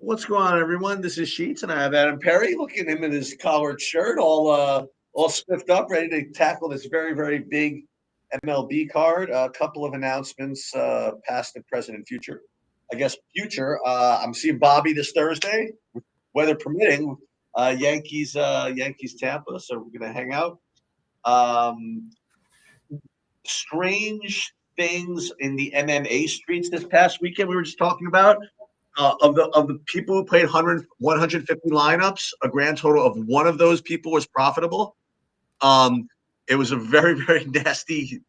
What's going on, everyone? This is Sheets, and I have Adam Perry. Look at him in his collared shirt, all spiffed up, ready to tackle this very, very big MLB card. A couple of announcements, past and present and future. I guess future. I'm seeing Bobby this Thursday, weather permitting. Yankees, Tampa. So we're gonna hang out. Um, Strange things in the MMA streets this past weekend. We were just talking about of the people who played 150 lineups, a grand total of one of those people was profitable. Um, it was a very, very nasty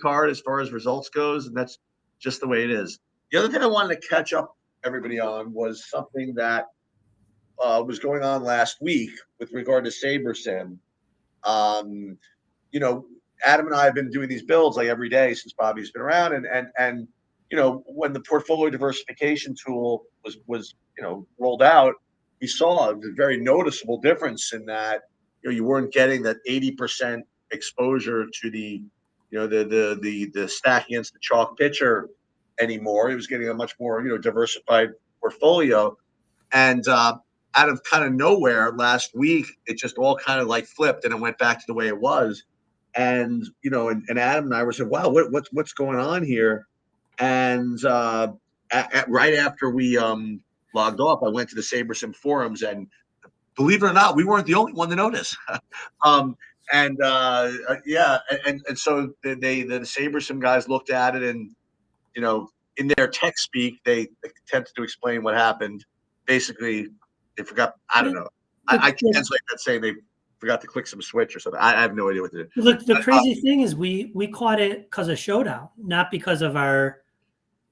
card as far as results goes, and that's just the way it is. The other thing I wanted to catch up everybody on was something that was going on last week with regard to SaberSim. Um, you know, Adam and I have been doing these builds like every day since Bobby's been around, and when the portfolio diversification tool was rolled out, we saw a very noticeable difference in that you weren't getting that 80% exposure to the stack against the chalk pitcher anymore. It was getting a much more diversified portfolio, and out of kind of nowhere last week, it just all kind of like flipped and it went back to the way it was. And Adam and I were saying, "Wow, what's going on here?" And right after we logged off, I went to the SaberSim forums, and believe it or not, we weren't the only one to notice. um, yeah, and so the SaberSim guys looked at it, and in their tech speak, they attempted to explain what happened. Basically, they forgot. I don't know. I translate that saying they forgot to click some switch or something. I have no idea what to do. The crazy thing is we caught it because of Showdown, not because of our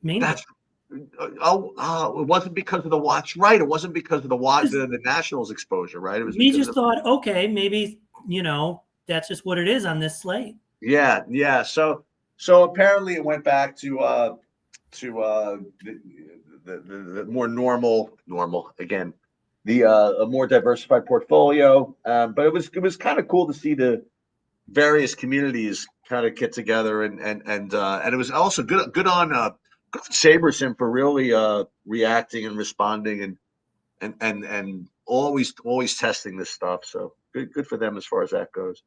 main. That's it wasn't because of the watch, right? It wasn't because of the Nationals exposure, right? It was. We just thought, okay, maybe that's just what it is on this slate. Yeah. So apparently it went back to the more normal again, the a more diversified portfolio. But it was kind of cool to see the various communities kind of get together, and it was also good on SaberSim for really reacting and responding and always testing this stuff. So good for them as far as that goes.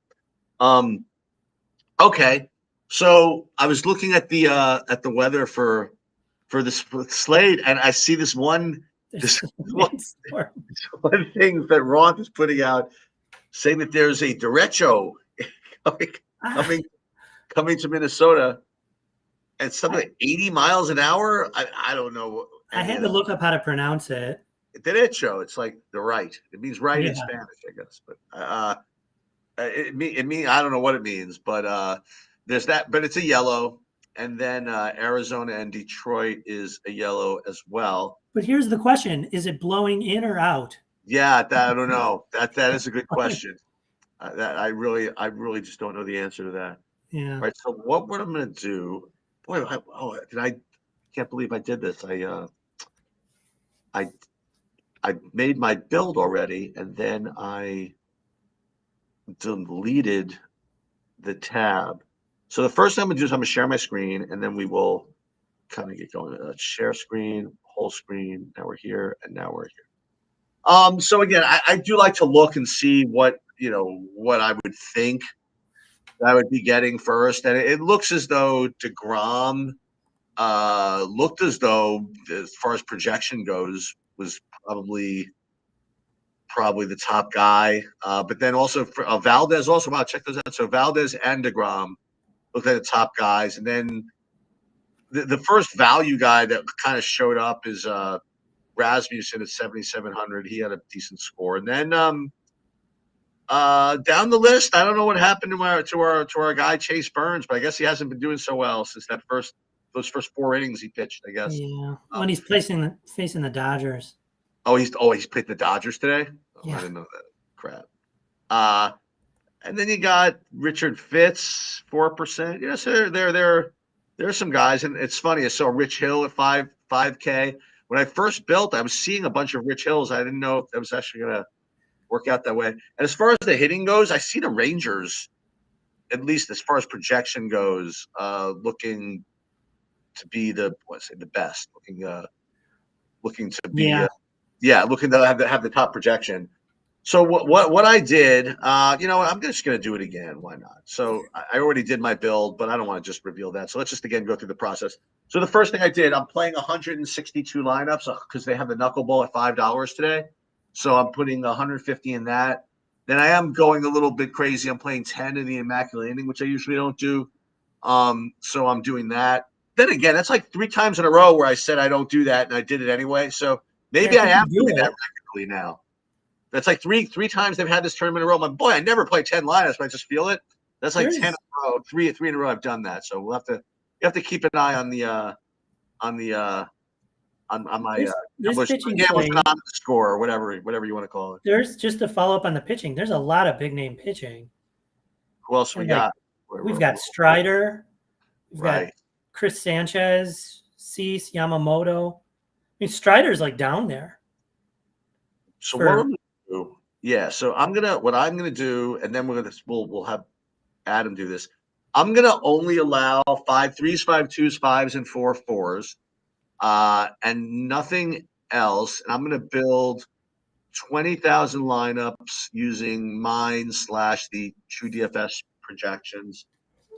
Okay, so I was looking at the weather for this slate, and I see this one one thing that Ron is putting out, saying that there's a derecho coming to Minnesota at something like 80 miles an hour. I don't know. I had to look up how to pronounce it. Derecho. It's like the right. It means right in Spanish, I guess. But it mean I don't know what it means, but there's that. But it's a yellow, and then Arizona and Detroit is a yellow as well. But here's the question: is it blowing in or out? Yeah, I don't know. That is a good question. That I really just don't know the answer to that. Yeah. All right. So what I'm going to do? Boy, I can't believe I did this. I made my build already, and then I deleted the tab. So the first thing I'm going to do is I'm going to share my screen, and then we will kind of get going. Share screen, whole screen. Now we're here, and now we're here. So again, I do like to look and see what I would think I would be getting first, and it looks as though DeGrom looked as though, as far as projection goes, was probably the top guy. But then also for Valdez, also, wow, check those out. So Valdez and DeGrom looked like the top guys, and then the first value guy that kind of showed up is Rasmussen at 7,700. He had a decent score, and then down the list, I don't know what happened to our guy Chase Burns, but I guess he hasn't been doing so well since those first 4 innings he pitched, I guess. Yeah, when he's facing the Dodgers. Oh, he's played the Dodgers today? Oh, yeah. I didn't know that. Crap. And then you got Richard Fitz, 4%. So there's some guys, and it's funny. I saw Rich Hill at 5K. When I first built, I was seeing a bunch of Rich Hills. I didn't know if that was actually going to work out that way. And as far as the hitting goes, I see the Rangers, at least as far as projection goes, looking to be the best. Looking looking to be looking to have the top projection. So what I did, you know, I'm just going to do it again. Why not? So I already did my build, but I don't want to just reveal that. So let's just again go through the process. So the first thing I did, I'm playing 162 lineups because they have the knuckleball at $5 today. So I'm putting 150 in that. Then I am going a little bit crazy. I'm playing 10 in the Immaculate Inning, which I usually don't do. So I'm doing that. Then again, that's like 3 times in a row where I said I don't do that, and I did it anyway. So maybe I am doing that regularly now. That's like three times they've had this tournament in a row. I'm like, boy, I never play 10 lineups, but I just feel it. That's like 10 in a row, three in a row. I've done that. So you have to keep an eye on my pitching slate, score or whatever you want to call it. There's just to follow up on the pitching. There's a lot of big name pitching. Who else we got? We've got Strider. We've got Chris Sanchez, Cease, Yamamoto. I mean, Strider's like down there. So what I'm gonna do? Yeah. So what I'm gonna do, and then we'll have Adam do this. I'm gonna only allow 5 3s, 5 2s, 5s, and 4 4s, and nothing else. And I'm gonna build 20,000 lineups using mine / the TrueDFS projections,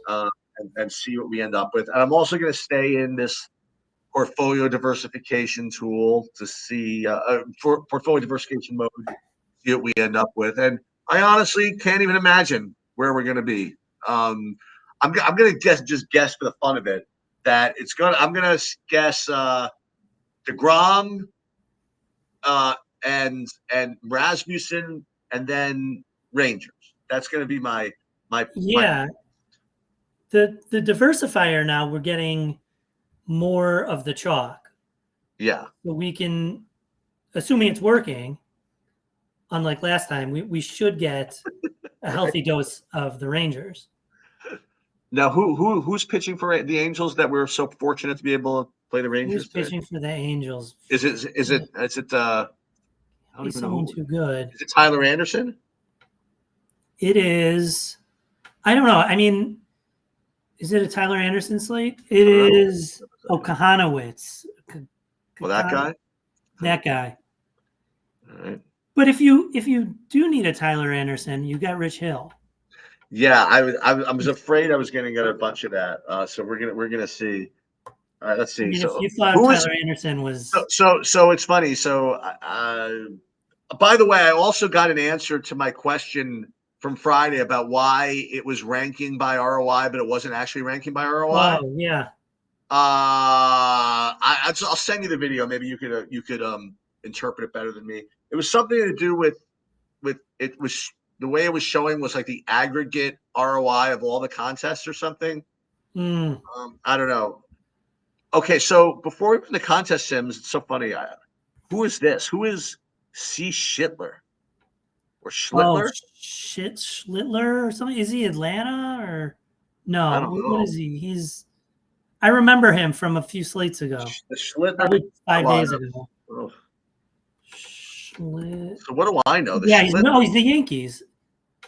and see what we end up with. And I'm also gonna stay in this portfolio diversification tool to see for portfolio diversification mode, see what we end up with. And I honestly can't even imagine where we're going to be. I'm going to guess for the fun of it that I'm going to guess DeGrom and Rasmussen and then Rangers. That's going to be my the diversifier. Now we're getting more of the chalk. Yeah. So we can, assuming it's working, unlike last time, we should get a healthy dose of the Rangers. Now, who's pitching for the Angels that we're so fortunate to be able to play the Rangers? Who's pitching for the Angels? Is it I don't even someone know too good. Is it Tyler Anderson? It is. I don't know. I mean, is it a Tyler Anderson slate? It is. Oh, Kahanowitz. Well, that guy. That guy. All right. But if you do need a Tyler Anderson, you got Rich Hill. Yeah, I was afraid I was going to get a bunch of that. So we're gonna see. All right, let's see. I mean, so if you thought Tyler Anderson was so it's funny. So by the way, I also got an answer to my question from Friday about why it was ranking by ROI, but it wasn't actually ranking by ROI. Oh yeah. I'll send you the video. Maybe you could interpret it better than me. It was something to do with it was the way it was showing was like the aggregate ROI of all the contests or something. I don't know. Okay, so before we put the contest sims, it's so funny. Who is this? Who is C. Schittler? Or Schlittler? Oh, Schlittler or something? Is he Atlanta or no? I don't know. What is he? I remember him from a few slates ago. The Schlittler. Probably 5 days ago. Oh. So what do I know? He's the Yankees.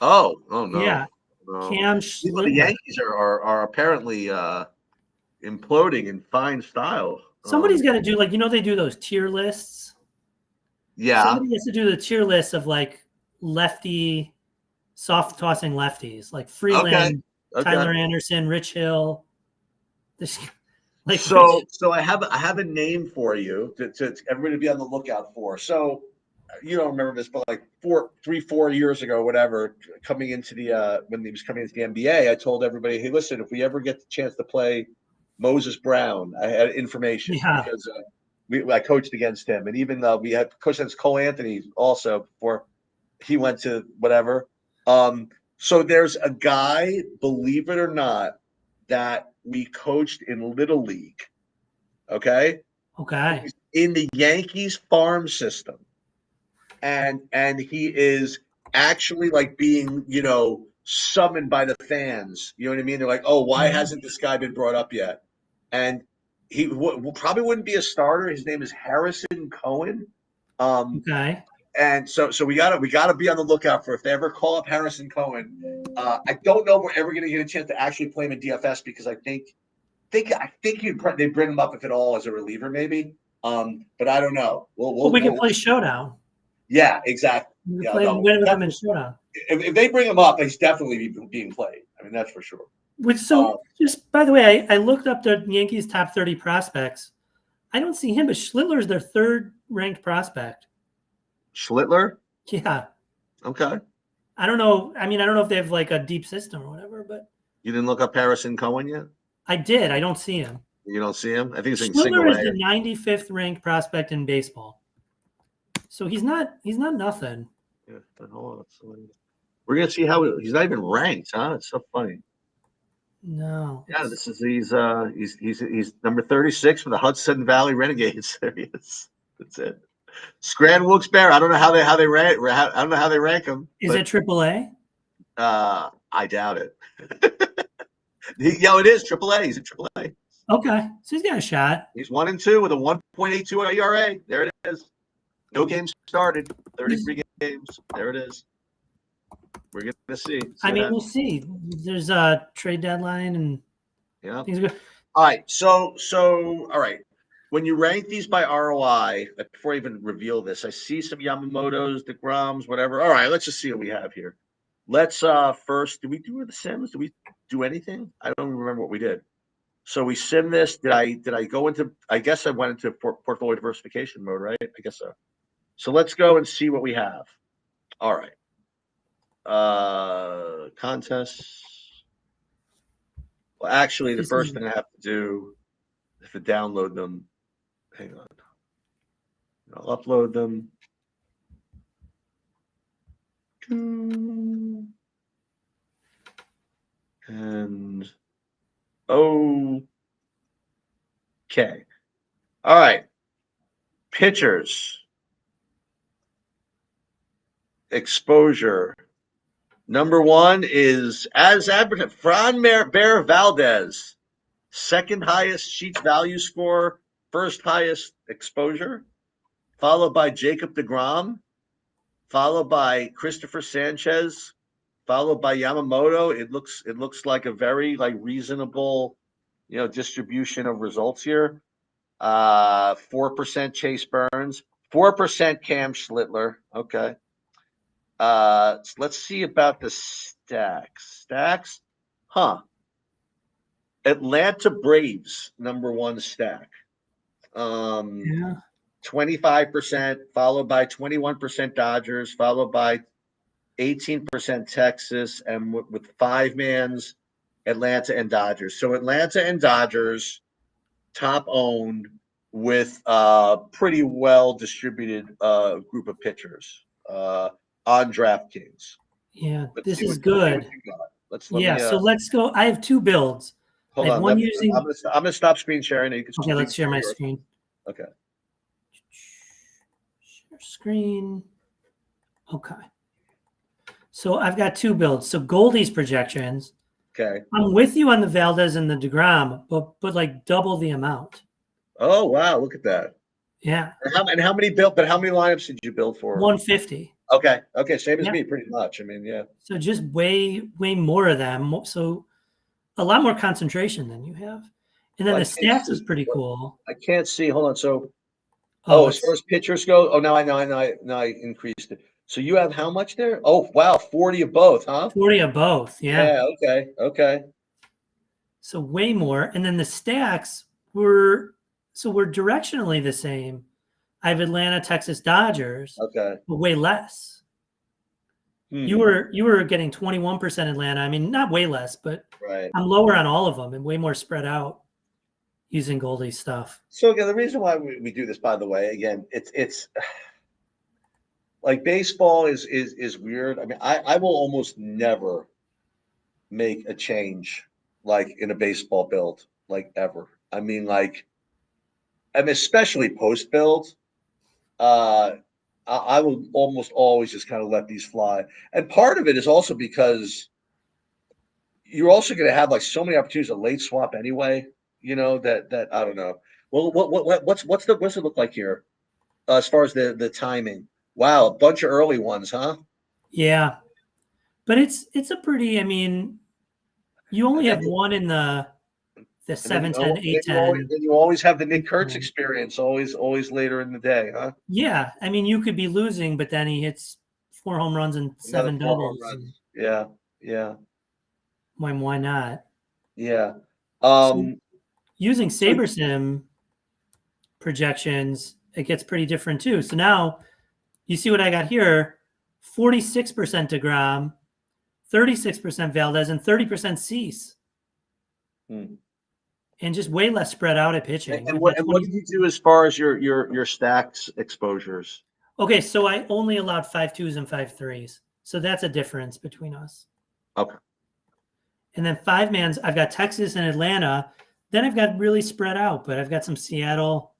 Oh no. Yeah. No. Cam Schlittler. The Yankees are apparently imploding in fine style. Somebody's got to do they do those tier lists. Yeah. Somebody has to do the tier list of lefty, soft tossing lefties like Freeland, Tyler Anderson, Rich Hill. So I have a name for you to everybody to be on the lookout for. So you don't remember this, but 4 years ago, whatever, coming into when he was coming into the NBA, I told everybody, hey, listen, if we ever get the chance to play Moses Brown, I had information because I coached against him, and even we had coached against Cole Anthony also before he went to whatever. So there's a guy, believe it or not, that we coached in Little League. Okay. He's in the Yankees farm system. And he is actually being, summoned by the fans. You know what I mean? They're like, oh, why hasn't this guy been brought up yet? And he probably wouldn't be a starter. His name is Harrison Cohen. And so we gotta be on the lookout for if they ever call up Harrison Cohen. I don't know if we're ever gonna get a chance to actually play him in DFS because I think they bring him up if at all as a reliever maybe. But I don't know. Well, we can play Showdown. Yeah, exactly. We can Yeah, play no, win with them in Showdown. if they bring him up, he's definitely being played. I mean, that's for sure. Which just by the way, I looked up the Yankees top 30 prospects. I don't see him, but Schlittler's their third ranked prospect. Schlittler? Yeah. Okay. I don't know. I mean, I don't know if they have like a deep system or whatever, but you didn't look up Harrison Cohen yet? I did. I don't see him. You don't see him? I think he's in Schlittler is single the 95th ranked prospect in baseball. So he's not nothing. Yeah, but hold on. We're gonna see how he's not even ranked, huh? It's so funny. No. Yeah, this is he's number 36 for the Hudson Valley Renegades. There he is. That's it. Scranton Wilkes-Barre. I don't know how they rank. I don't know how they rank him. Is it AAA? I doubt it. It is AAA. He's in AAA. Okay, so he's got a shot. He's 1-2 with a 1.82 ERA. There it is. No games started. 33 games. There it is. We're going to see. I mean, we'll see. There's a trade deadline and things are good. All right. So all right. When you rank these by ROI, before I even reveal this, I see some Yamamotos, DeGroms, whatever. All right, let's just see what we have here. Let's first, did we do the Sims? Did we do anything? I don't even remember what we did. So we sim this. Did I go into, I guess I went into portfolio diversification mode, right? I guess so. So let's go and see what we have. All right. Contests. Well, actually, the first thing I have to do is to download them. Hang on. I'll upload them. And okay. All right. Pitchers. Exposure. Number one is, as advertised, Fran Bear Valdez. Second highest Sheets value score. First highest exposure. Followed by Jacob deGrom. Followed by Christopher Sanchez. Followed by Yamamoto. It looks like a very reasonable, distribution of results here. 4% Chase Burns, 4% Cam Schlittler. Okay. Let's see about the stacks. Huh. Atlanta Braves, number one stack. 25%, followed by 21% Dodgers, followed by 18% Texas, and with 5 mans, Atlanta and Dodgers. So Atlanta and Dodgers, top owned, with a pretty well distributed group of pitchers on DraftKings. Yeah, this is good. So let's go. I have 2 builds. Hold on. I'm going to stop screen sharing. Okay, let's share my screen. Okay. Share screen. Okay. So I've got 2 builds. So Goldie's projections. Okay. I'm with you on the Valdez and the DeGrom, but double the amount. Oh wow! Look at that. Yeah. And how many lineups did you build for? 150. Okay. Same as me, pretty much. I mean, yeah. So just way more of them. So a lot more concentration than you have. And then the stacks is pretty cool. I can't see. Hold on. So, as far as pitchers go, now I increased it. So you have how much there? Oh wow, 40 of both, huh? 40 of both. Yeah. Yeah. Okay. So way more, and then the stacks were directionally the same. I have Atlanta, Texas, Dodgers. Okay. But way less. You were getting 21% Atlanta. I mean, not way less, but right. I'm lower on all of them and way more spread out using Goldie's stuff. So again, the reason why we do this, by the way, again, it's like baseball is weird. I mean, I will almost never make a change like in a baseball build, like ever. I mean, especially post build. I will almost always just kind of let these fly. And part of it is also because you're also going to have so many opportunities to late swap anyway, that I don't know. Well, what's it look like here as far as the timing? Wow. A bunch of early ones, huh? Yeah, but it's a pretty, I mean, you only have one in the the And then 7-10, you 8-10. then you always have the Nick Kurtz experience, always later in the day, huh? Yeah, I mean, you could be losing, but then he hits 4 home runs and Another 7 4 home doubles. And runs. Yeah, yeah, why not? yeah. So Um, using so SaberSim projections, it gets pretty different too. So now you see what I got here: 46% DeGrom, 36% Valdez, and 30% Cease, hmm. and just way less spread out at pitching. I've got And what 20. did you do as far as your stacks exposures? Okay, so I only allowed 5-2s and 5-3s. So that's a difference between us. Okay. And then 5-mans, I've got Texas and Atlanta. Then I've got really spread out, but I've got some Seattle,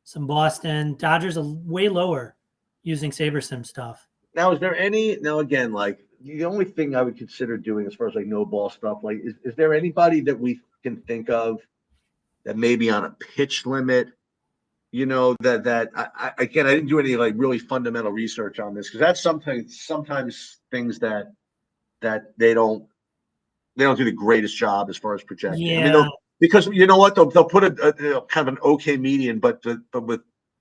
some Boston. Dodgers are way lower using SaberSim stuff. Now, is there any, now again, like the only thing I would consider doing as far as like no ball stuff, like is there anybody that we can think of that may be on a pitch limit? You know, that again, I didn't do any like really fundamental research on this because that's sometimes things that they don't do the greatest job as far as projecting. I mean, Yeah. because you know what, they'll put a kind of an okay median, but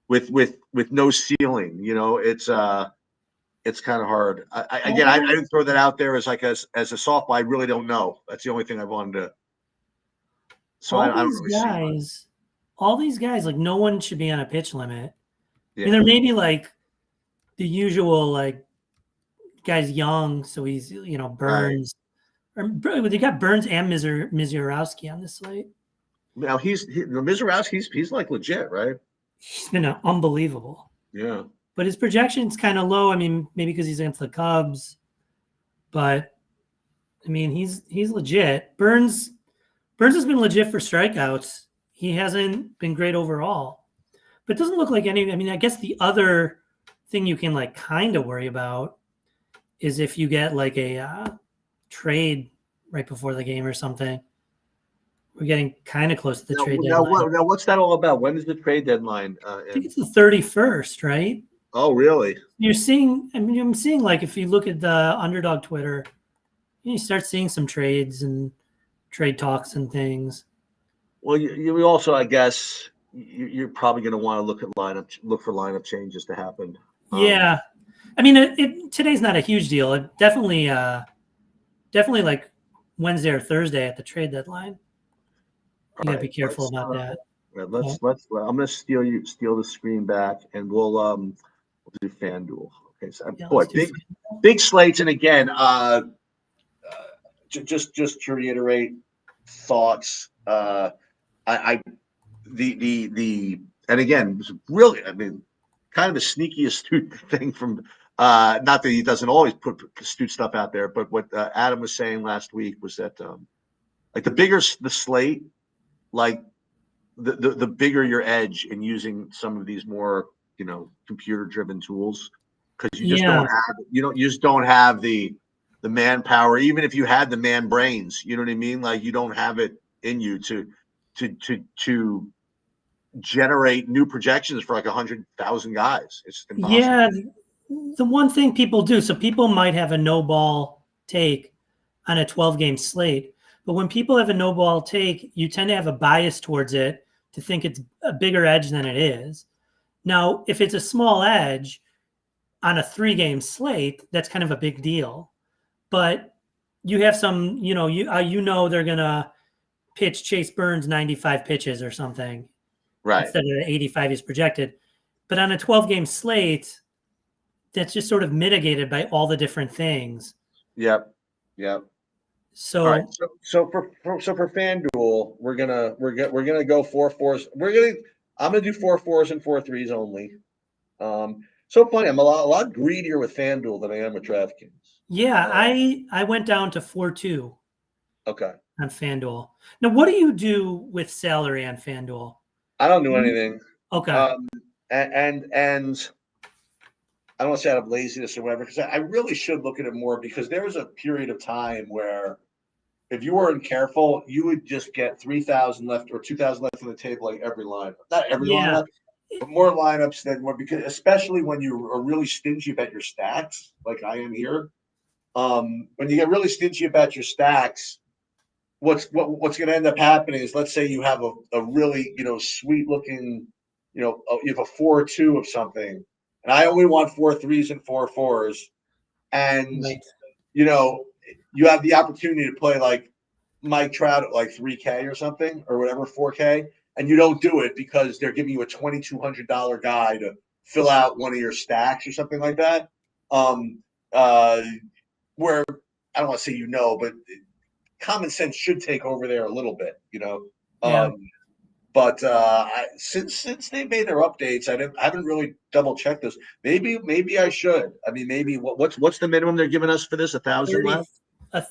with no ceiling. You know, it's kind of hard. Again, I didn't throw that out there as like as a softball. I really don't know. That's the only thing I wanted to. So I don't really see much. All these guys, like no one should be on a pitch limit. I mean, Yeah. there may be like the usual like guy's young, so he's Right. Burns. Or they got Burns and Mizurowski on this slate. Now Mizorowski, he's like legit, right? He's been unbelievable. Yeah. But his projection's kind of low. I mean, maybe because he's against the Cubs, but I mean, he's legit. Burns has been legit for strikeouts. He hasn't been great overall, but it doesn't look like any. I mean, I guess the other thing you can like kind of worry about is if you get like a trade right before the game or something. We're getting kind of close to the trade deadline. Now, what's that all about? When is the trade deadline? I think it's the 31st, right? Oh, really? You're seeing, I mean, I'm seeing like if you look at the underdog Twitter, you start seeing some trades and trade talks and things. Well, you also, I guess, you're probably going to want to look for lineup changes to happen. Yeah, I mean, today's not a huge deal. It definitely like Wednesday or Thursday at the trade dedeadline. You gotta be careful about that. Let's. I'm going to steal the screen back, and we'll do FanDuel. Okay, so boy, big slates, and again, just to reiterate thoughts. And again, it was really, I mean, kind of a sneaky astute thing from not that he doesn't always put astute stuff out there, but what Adam was saying last week was that like the bigger the slate, like the bigger your edge in using some of these more computer driven tools, because you just don't have the manpower. Even if you had the man brains, you know what I mean, like you don't have it in you to generate new projections for like 100,000 guys. It's impossible. Yeah, the one thing people do, so people might have a no ball take on a 12-game slate, but when people have a no ball take, you tend to have a bias towards it to think it's a bigger edge than it is. Now, if it's a small edge on a 3-game slate, that's kind of a big deal. But you have some, they're gonna pitch Chase Burns 95 pitches or something, right? Instead of the 85 he's projected. But on a 12-game slate, that's just sort of mitigated by all the different things. Yep. So, all right. So for FanDuel, we're gonna go 4-4s. I'm gonna do 4-4s and 4-3s only. So funny. I'm a lot greedier with FanDuel than I am with DraftKings. Yeah, I went down to 4-2. Okay. On FanDuel. Now, what do you do with salary on FanDuel? I don't do anything. Okay. And I don't want to say out of laziness or whatever, because I really should look at it more, because there was a period of time where if you weren't careful, you would just get 3,000 left or 2,000 left on the table, like every lineup. Not every lineup, but more lineups than one, because especially when you are really stingy about your stacks, like I am here. When you get really stingy about your stacks, what's going to end up happening is, let's say you have a really sweet looking, you have a 4-2 of something, and I only want 4 3s and 4 4s, and Right. you know you have the opportunity to play like Mike Trout at like 3K or something or whatever, 4K, and you don't do it because they're giving you a $2,200 guy to fill out one of your stacks or something like that. Um, uh, where I don't want to say but common sense should take over there a little bit, Yeah. But since they made their updates, I haven't really double checked this. Maybe I should. I mean, maybe what's the minimum they're giving us for this? 1,000 30. left, I or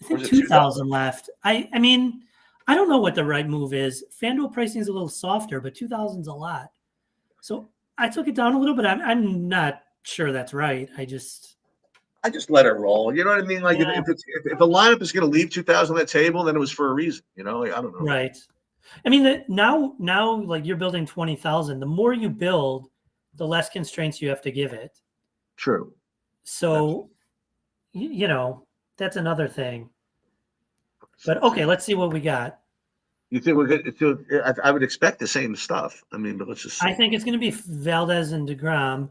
think is it 2,000 2,000? left. I mean, I don't know what the right move is. FanDuel pricing is a little softer, but 2,000's a lot. So I took it down a little bit. I'm not sure that's right. I just let it roll. You know what I mean? Like Yeah, if a lineup is going to leave 2,000 on the table, then it was for a reason. Like, I don't know. right. I mean, now like you're building 20,000. The more you build, the less constraints you have to give it. True. So, that's another thing. But okay, let's see what we got. You think we're good? I would expect the same stuff. I mean, but let's just see. I think it's going to be Valdez and DeGrom,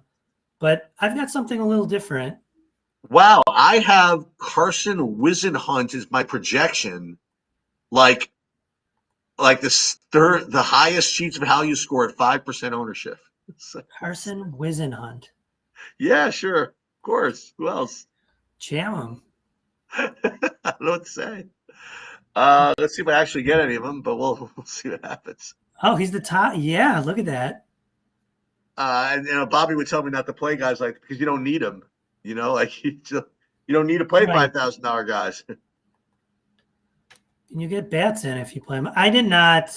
but I've got something a little different. Wow, I have Carson Wisenhunt as my projection, like the highest sheets value score at 5% ownership. Carson Wisenhunt. Yeah, sure, of course. Who else? Jam him. I don't know what to say. Let's see if I actually get any of them, but we'll see what happens. Oh, he's the top. Yeah, look at that. And Bobby would tell me not to play guys like because you don't need them. Like you don't need to play Right. $5,000 guys. And you get bats in if you play him. I did not.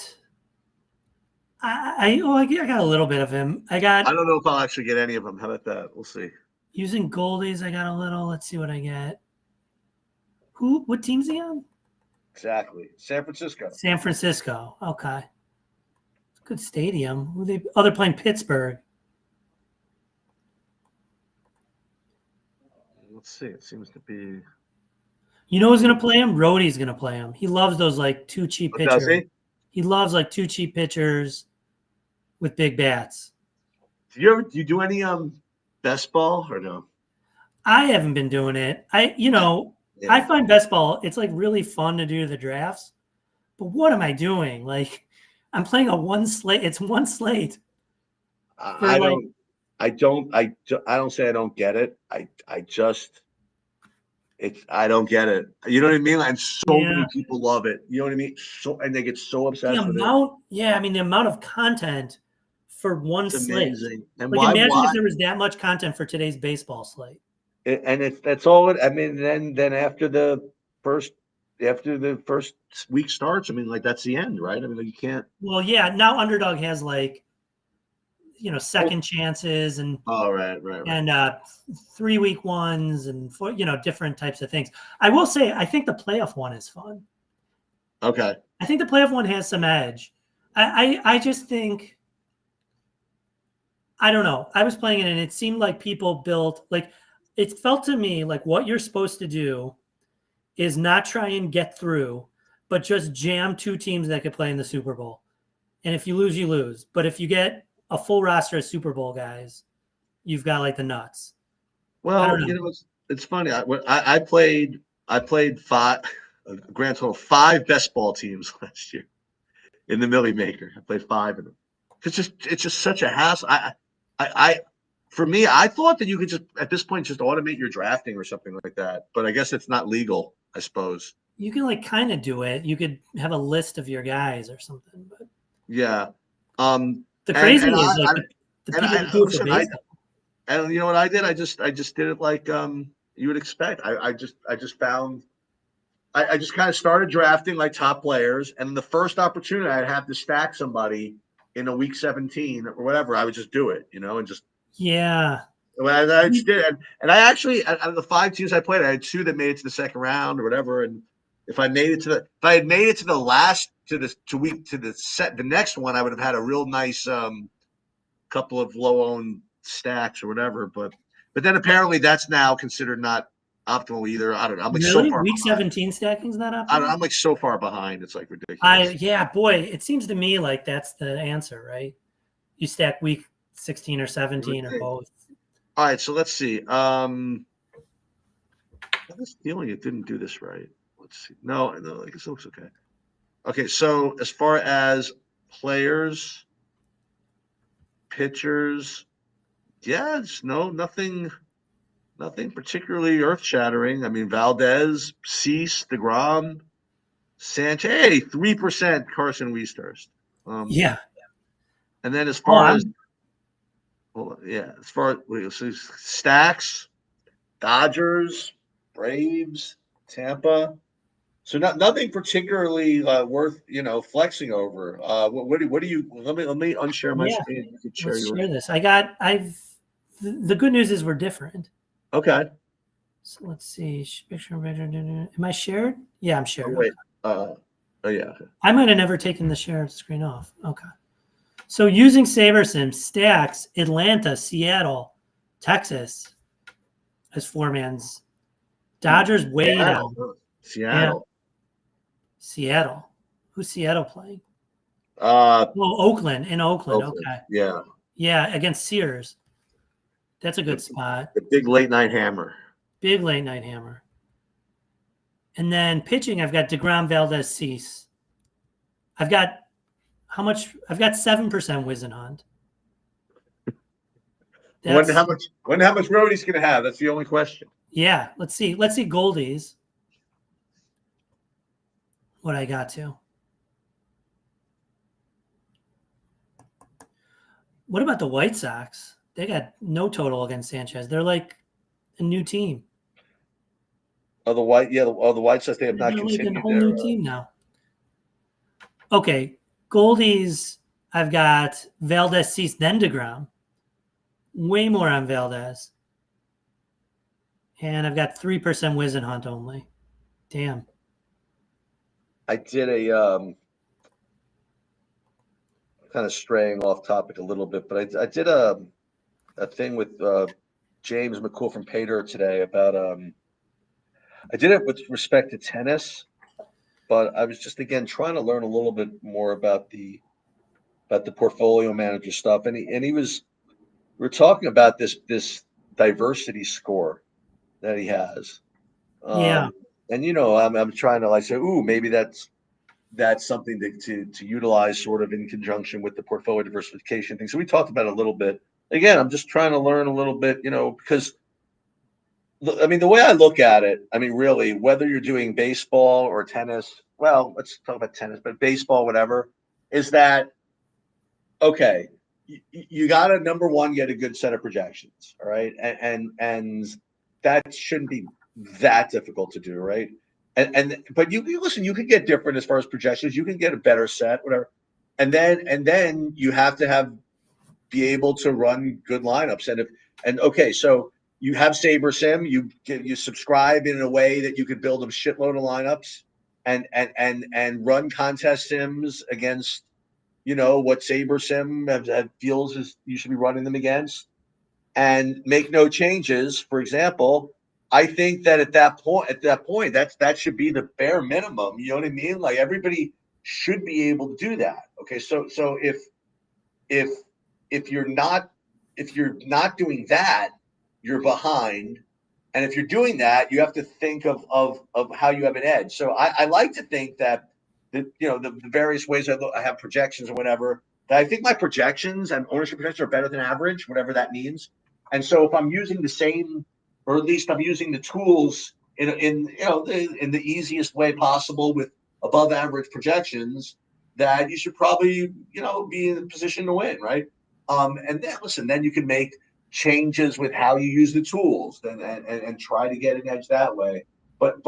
I got a little bit of him. I I got don't know if I'll actually get any of them. How about that? We'll see. using Goldies. I got a little. Let's see what I get. What team's he on? Exactly. San Francisco. San Francisco. Okay. Good stadium. They're playing Pittsburgh. Let's see. It seems to be. You know who's going to play him? Rhodey's going to play him. He loves those like two cheap What does pitchers. he? He loves like two cheap pitchers with big bats. Do you do any best ball or no? I haven't been doing it. Yeah. I find best ball, it's like really fun to do the drafts. But what am I doing? Like I'm playing a one slate. It's one slate. I don't. I don't say I don't get it. I just I don't get it. You know what I mean? And so Yeah. many people love it. You know what I mean? And they get so The obsessed with it. amount, yeah, I mean the amount of content for one It's slate. amazing. And Like imagine if there was that much content for today's baseball slate. and that's all it. I mean, then after the first week starts, I mean, like that's the end, right? I mean, like, you can't. Well, yeah, now Underdog has like second chances and Oh, right. 3-week ones and different types of things. I will say I think the playoff one is fun. Okay. I think the playoff one has some edge. I just think I don't know. I was playing it and it seemed like people built like it felt to me like what you're supposed to do is not try and get through, but just jam two teams that could play in the Super Bowl. And if you lose, you lose. But if you get a full roster of Super Bowl guys, you've got like the nuts. I Well, don't know. it's funny. I played a grand total of 5 best ball teams last year in the Millie Maker. I played 5 of them. It's just such a hassle. For me, I thought that you could just at this point just automate your drafting or something like that. But I guess it's not legal, I suppose. You can like kind of do it. You could have a list of your guys or something. But Yeah. the And crazy is like the people that do it for listen, baseball. and you know what I did? I just did it like you would expect. I just found I just kind of started drafting like top players, and the first opportunity I'd have to stack somebody in a week 17 or whatever, I would just do it, and just Yeah. I just did it. And I actually out of the 5 teams I played, I had 2 that made it to the second round or whatever. And if I had made it to the last to the next one, I would have had a real nice couple of low owned stacks or whatever. But then apparently that's now considered not optimal either. I don't know. I'm like so Really? far Week behind. 17 stacking's not I don't, optimal? I'm like so far behind. It's like ridiculous. Yeah, boy, it seems to me like that's the answer, right? You stack week 16 or It would 17 or think. both. All right, so let's see. I have this feeling it didn't do this right. Let's see. No, I guess it looks okay. Okay, so as far as players, pitchers, yeah, it's nothing particularly earth-shattering. I mean, Valdez, Cease, DeGrom, Sanchez, hey, 3% Carson Wheathurst. Yeah. And then as Oh, far as I'm well, yeah, as far as so stacks, Dodgers, Braves, Tampa. So nothing particularly worth flexing over. What do you? Let me unshare my yeah. screen. You can share Let's yours. share this. The good news is we're different. Okay. So let's see. Picture. Am I shared? Yeah, I'm Oh shared. Okay. wait. Oh yeah. I might have never taken the share screen off. Okay. So using SaberSim, stacks, Atlanta, Seattle, Texas as four-mans. Dodgers way Seattle. down. Huh. Yeah. Seattle. Seattle. Who's Seattle playing? Uh, Well, Oakland. In Oakland. Oakland. Okay. Yeah. Yeah, against Sears. That's a The, good spot. the big late night hammer. Big late night hammer. And then pitching, I've got DeGrom, Valdez, Cease. I've got how much? I've got 7% Wizenhunt. Wonder That's how much road he's gonna have. That's the only question. yeah. Let's see. Let's see Goldies. What I got to. What about the White Sox? They got no total against Sanchez. They're like a new team. Oh, the White Sox, they have not They're like a continued whole their. new team now. Okay, Goldies. I've got Valdez, Cease, then DeGrom. Way more on Valdez. And I've got 3% Wizenhunt only. Damn. I did kind of straying off topic a little bit, but I did a thing with James McCool from Pater today about I did it with respect to tennis, but I was just again trying to learn a little bit more about the portfolio manager stuff, and he was we are talking about this diversity score that he has, Yeah. and I'm trying to like say, ooh, maybe that's something to utilize sort of in conjunction with the portfolio diversification thing. So we talked about it a little bit. Again, I'm just trying to learn a little bit, because I mean, the way I look at it, I mean, really, whether you're doing baseball or tennis, well, let's talk about tennis, but baseball, whatever, is that okay? You got to number one get a good set of projections, all right, and that shouldn't be that difficult to do, right? But you listen, you can get different as far as projections. You can get a better set, whatever, and then you have to be able to run good lineups. And okay, so you have SaberSim, you subscribe in a way that you could build a shitload of lineups and run contest sims against what SaberSim feels is you should be running them against, and make no changes. For example, I think that at that point, that should be the bare minimum. You know what I mean? Like everybody should be able to do that. Okay, so if if you're not doing that, you're behind. And if you're doing that, you have to think of how you have an edge. So I like to think that the various ways I have projections or whatever, that I think my projections and ownership projections are better than average, whatever that means. And so if I'm using the same, or at least I'm using the tools in the easiest way possible with above average projections, that you should probably be in a position to win, right? And then listen, then you can make changes with how you use the tools and try to get an edge that way. But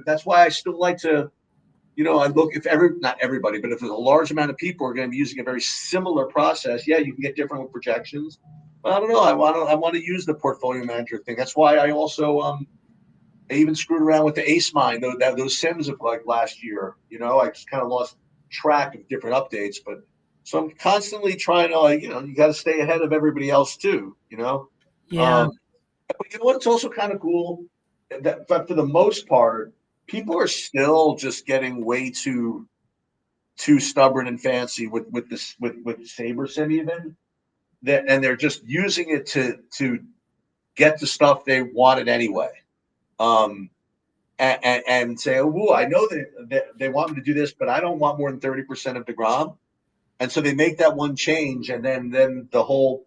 that's why I still like to, I look, if not everybody, but if there's a large amount of people are going to be using a very similar process, yeah, you can get different with projections. But I don't know. I want to use the portfolio manager thing. That's why I also I even screwed around with the Ace Mine, those sims of like last year. I just kind of lost track of different updates, but so I'm constantly trying to you got to stay ahead of everybody else too. Yeah. Um, but you know what? It's also kind of cool but for the most part, people are still just getting way too stubborn and fancy with this with SaberSim even that, and they're just using it to get the stuff they wanted anyway. And say, oh, I know that they want me to do this, but I don't want more than 30% of DeGrom. And so they make that one change, and then the whole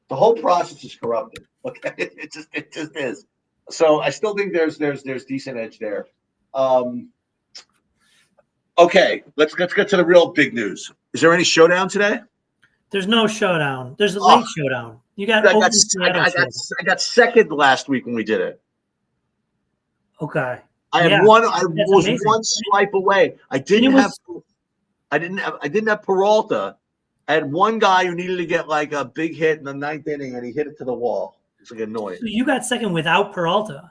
process is corrupted. Okay, it just is. So I still think there's decent edge there. Okay, let's get to the real big news. Is there any showdown today? There's no showdown. There's a late showdown. You got I got second last week when we did it. Okay. I had one. I was amazing. One swipe away. I didn't have Peralta. I had one guy who needed to get like a big hit in the ninth inning, and he hit it to the wall. It's like annoying. So you got second without Peralta.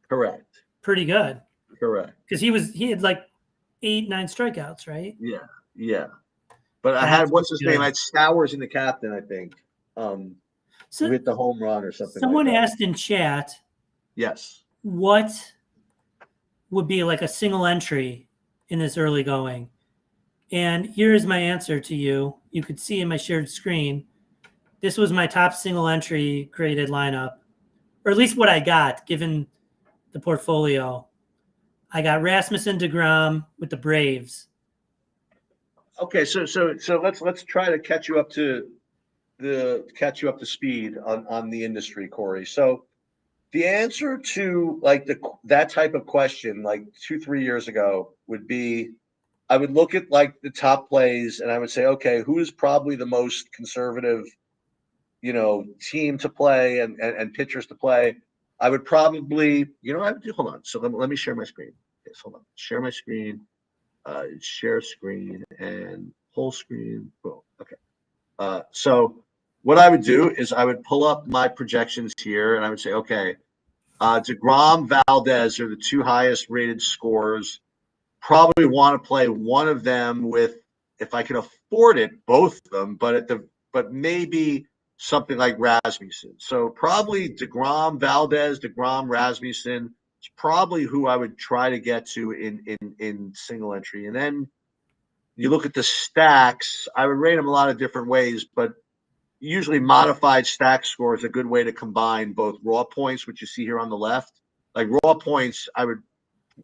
Correct. Pretty good. Correct. Because he had like 8-9 strikeouts, right? Yeah. But I had what's his name? I had Stowers in the captain, I think. So with the home run or something. Someone like asked in chat. Yes. What would be like a single entry in this early going? And here is my answer to you. You could see in my shared screen. This was my top single entry created lineup, or at least what I got given the portfolio. I got Rasmussen, DeGrom with the Braves. Okay, so let's try to catch you up to speed on the industry, Corey. So the answer to like that type of question, like 2-3 years ago, would be I would look at like the top plays and I would say, okay, who is probably the most conservative, team to play and pitchers to play. I would probably, hold on. So let me share my screen. Yes, hold on. Share my screen. Share screen and whole screen. Boom. Okay. So what I would do is I would pull up my projections here and I would say, okay, DeGrom, Valdez are the two highest rated scorers. Probably want to play one of them with, if I can afford it, both of them, but maybe something like Rasmussen. So probably DeGrom, Valdez, DeGrom, Rasmussen. It's probably who I would try to get to in single entry. And then you look at the stacks. I would rate them a lot of different ways, but usually modified stack score is a good way to combine both raw points, which you see here on the left. Like raw points, it would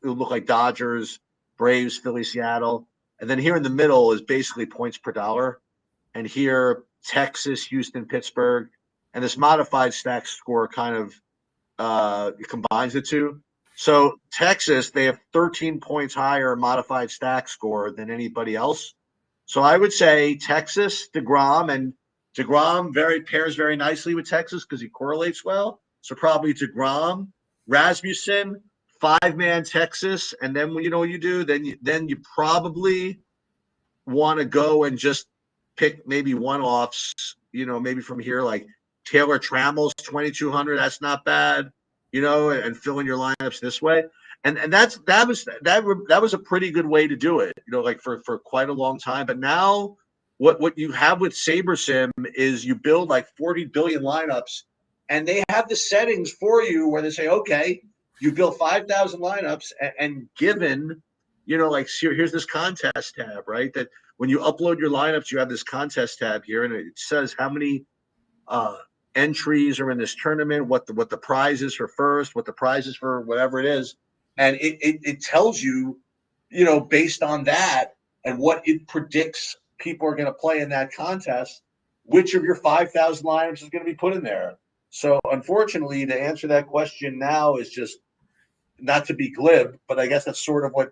look like Dodgers, Braves, Philly, Seattle. And then here in the middle is basically points per dollar. And here, Texas, Houston, Pittsburgh. And this modified stack score kind of combines the two. So Texas, they have 13 points higher modified stack score than anybody else. So I would say Texas, DeGrom, and DeGrom pairs very nicely with Texas because he correlates well. So probably DeGrom, Rasmussen, 5-man Texas, and then you know what you do? Then you probably want to go and just pick maybe one-offs, maybe from here, like Taylor Trammell's 2,200. That's not bad, and fill in your lineups this way. And that was a pretty good way to do it, like for quite a long time. But now what you have with SaberSim is you build like 40 billion lineups, and they have the settings for you where they say, okay, you build 5,000 lineups, and given, like here's this contest tab, right? That when you upload your lineups, you have this contest tab here, and it says how many entries are in this tournament, what the prize is for first, what the prize is for whatever it is, and it tells you, based on that and what it predicts people are going to play in that contest, which of your 5,000 lineups is going to be put in there. So unfortunately, to answer that question now is just not to be glib, but I guess that's sort of what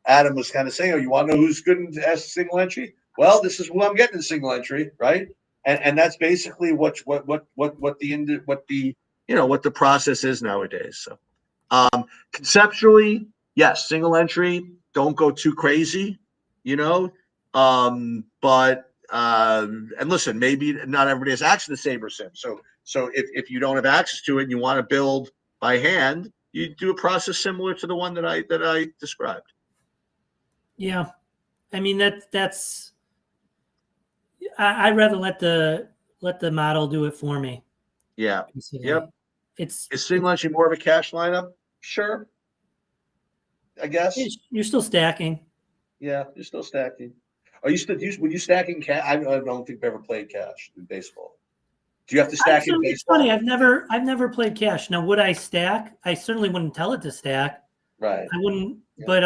Adam was kind of saying. Oh, you want to know who's good in single entry? Well, this is who I'm getting in single entry, right? And that's basically what the process is nowadays. So conceptually, yes, single entry, don't go too crazy, but and listen, maybe not everybody has access to SaberSim. So if you don't have access to it and you want to build by hand, you do a process similar to the one that I described. Yeah, I mean that's. I'd rather let the model do it for me. Yeah. Basically. Yep. Is single entry more of a cash lineup? Sure. I guess. You're still stacking. Yeah, you're still stacking. Are you still? Were you stacking cash? I don't think I've ever played cash in baseball. Do you have to stack in It's funny. baseball? I've never played cash. Now, would I stack? I certainly wouldn't tell it to stack. Right. I wouldn't. Yeah. But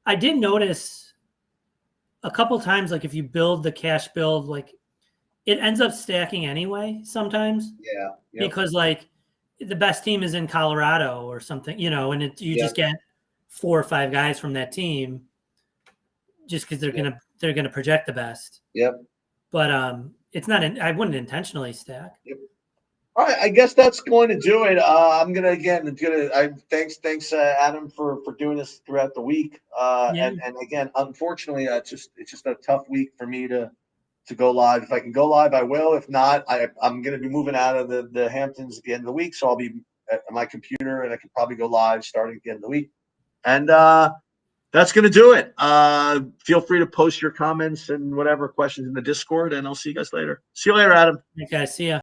I did notice a couple times, like if you build the cash build, like it ends up stacking anyway sometimes. Yeah. Yep. Because like the best team is in Colorado or something, and you just get 4 or 5 guys from that team just because they're gonna project the best. Yep. But it's not. I wouldn't intentionally stack. Yep. All right, I guess that's going to do it. I'm gonna thanks Adam for doing this throughout the week. And again, unfortunately, it's just a tough week for me to go live. If I can go live, I will. If not, I'm gonna be moving out of the Hamptons at the end of the week, so I'll be at my computer and I can probably go live starting at the end of the week. And that's gonna do it. Feel free to post your comments and whatever questions in the Discord, and I'll see you guys later. See you later, Adam. Okay, see ya.